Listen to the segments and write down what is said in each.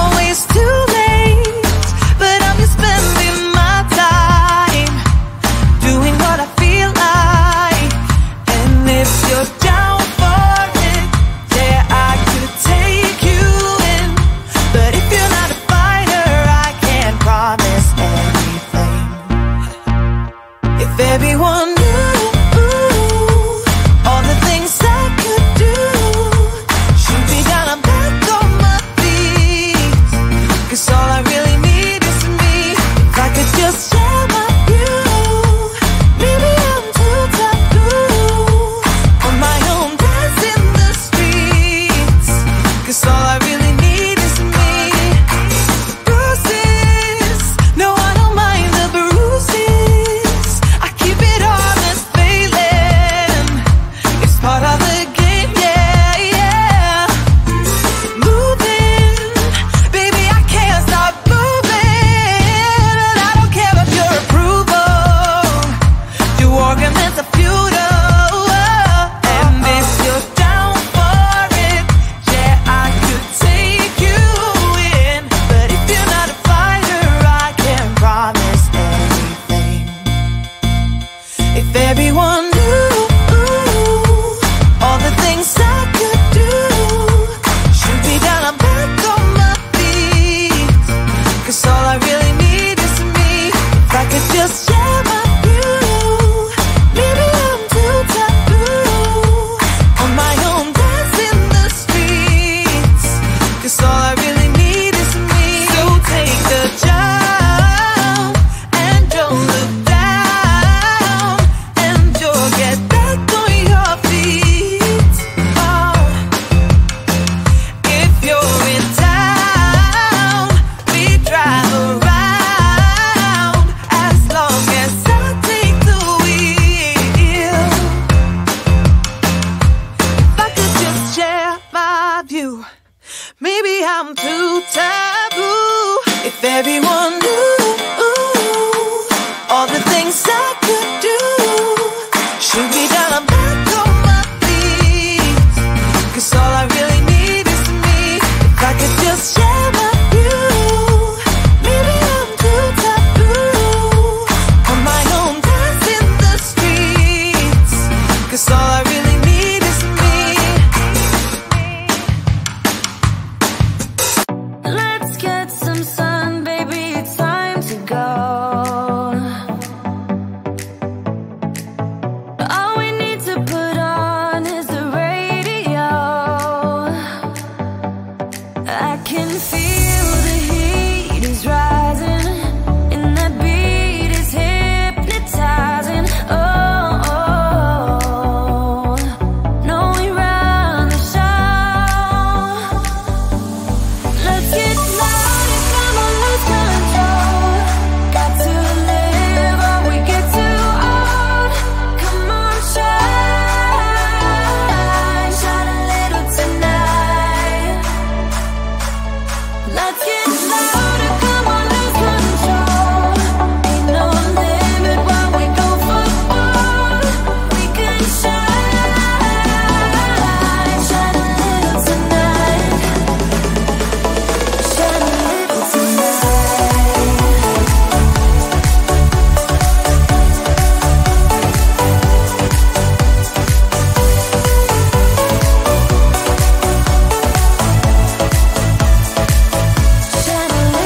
always too late, but I'm just spending my time doing what I feel like. And if you're down for it, yeah, I could take you in. But if you're not a fighter, I can't promise anything. If everyone knew all the things I could do, shoot me down, I'm back on my feet. 'Cause all I really need is me. If I could just share my view, maybe I'm too taboo on my own, dance in the streets. 'Cause all I really need is me. Bruises, no, I don't mind the bruises. I keep it honest, failing. It's part of the game, yeah, yeah. Moving, baby, I can't stop moving. And I don't care of your approval. Your arguments are futile. And if you're down for it, yeah, I could take you in. But if you're not a fighter, I can't promise anything. If everyone knew all the things I could do, shoot me down, I'm back on my feet. 'Cause all I really need is me. If I could just share my view, maybe I'm too taboo on my own, dance in the streets. 'Cause all I really need is me. So take the jump and don't look down, and you'll get back on your feet. Oh, if you're in town, we drive around as long as I take the wheel. If I could just share my view, maybe I'm too taboo. If everyone knew all the things I could do, shoot me down, I'm back on my feet. 'Cause all I really need is me. If I could just share my view, maybe I'm too taboo on my own, dance in the streets. 'Cause all I really need is me. Let's get some sun, baby, it's time to go. All we need to put on is the radio. I can feel the heat is rising, and that beat is hypnotizing. Oh, oh, no, we run the show. Let's get louder, come on, lose control. Got to live or we get too old. Come on, shine, shine a little tonight. Let's get louder, come on, lose control. Ain't no limit when we go for gold. We can shine, shine a little tonight. Shine a little tonight. Shine a little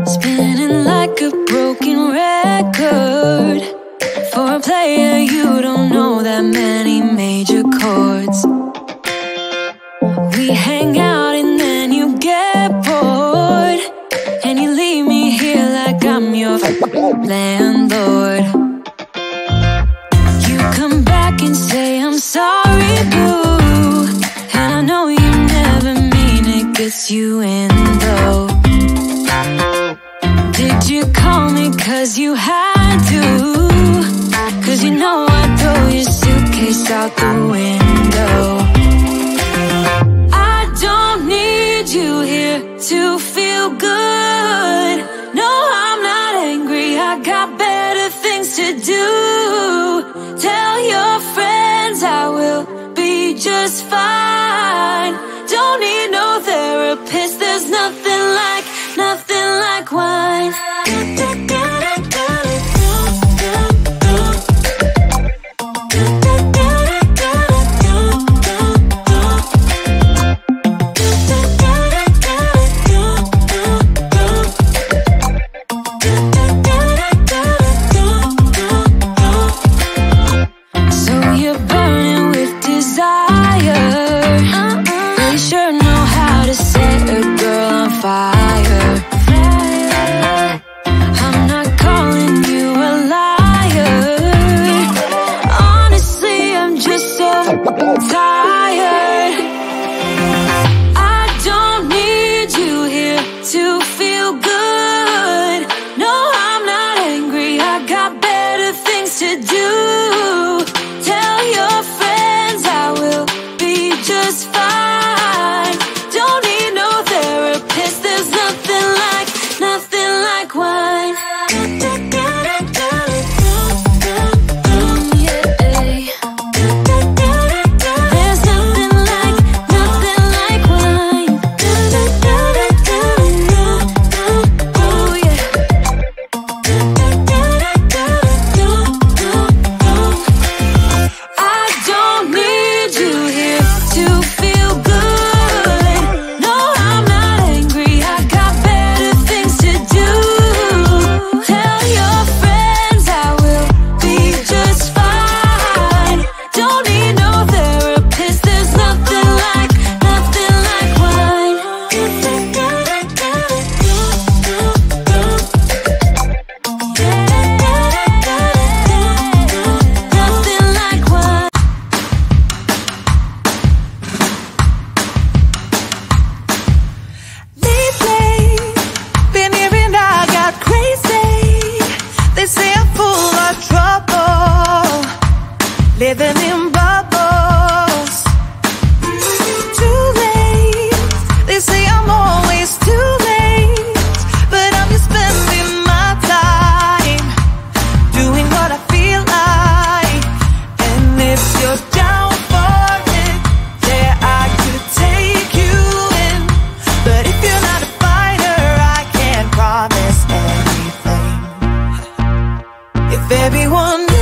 Spinning like a broken record. For a player, you don't know that many major chords. We hang out and then you get bored, and you leave me here like I'm your landlord. You come back and say I'm sorry, boo, and I know you never mean it, gets you in though. Did you call me cause you had to? Cause you know I'd throw your suitcase out the window. I don't need you here to feel good. No, I'm not angry, I got better things to do. Tell your friends I will be just fine. Don't need no therapist, there's nothing like wine. So you're burning with desire. Really sure know how to set a girl on fire. I'm not calling you a liar. Honestly, I'm just so tired. I don't need you here to feel good. No, I'm not angry, I got better things to do. Tell your friends I will be just fine. Don't need no therapist, there's nothing like wine. There's nothing like wine. Oh yeah. I don't need you here to feel good. No, I'm not angry, I got better things to do. Tell your friends I will be just fine. Don't need no therapist, there's nothing like wine. Nothing like wine. Lately, been hearing I got crazy. They say I'm full of trouble, living in bubbles. Too late, they say I'm always too late, but I'm just spending my time doing what I feel like. And if you're down for it, yeah, I could take you in. But if you're not a fighter, I can't promise anything. If everyone knew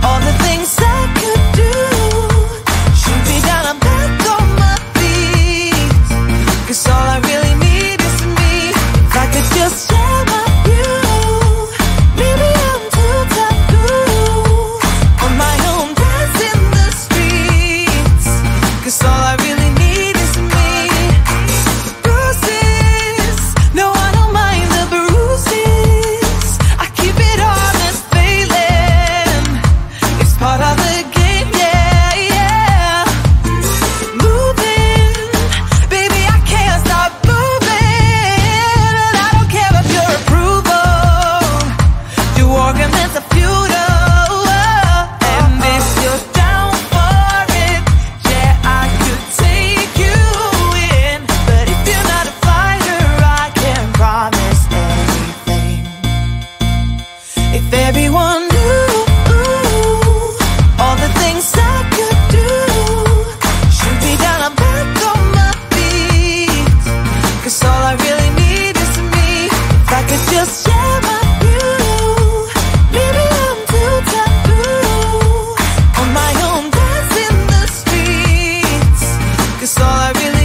all the things I could do, shoot me down, I'm back on my feet. 'Cause all I really need is me. If I could just share my view, maybe I'm too taboo. On my own, dance in the streets. 'Cause all I really need is me. Bruises, no, I don't mind the bruises. I keep it honest, failing. It's part of the game, yeah, yeah. Moving, baby, I can't stop moving. And I don't care of your approval. Your arguments are futile. And if you're down for it, yeah, I could take you in. But if you're not a fighter, I can't promise anything. If everyone knew all the things I could do, shoot me down, I'm back on my feet. 'Cause all I really need is me. If I could just share my view, maybe I'm too taboo. On my own, dance in the streets. 'Cause all I really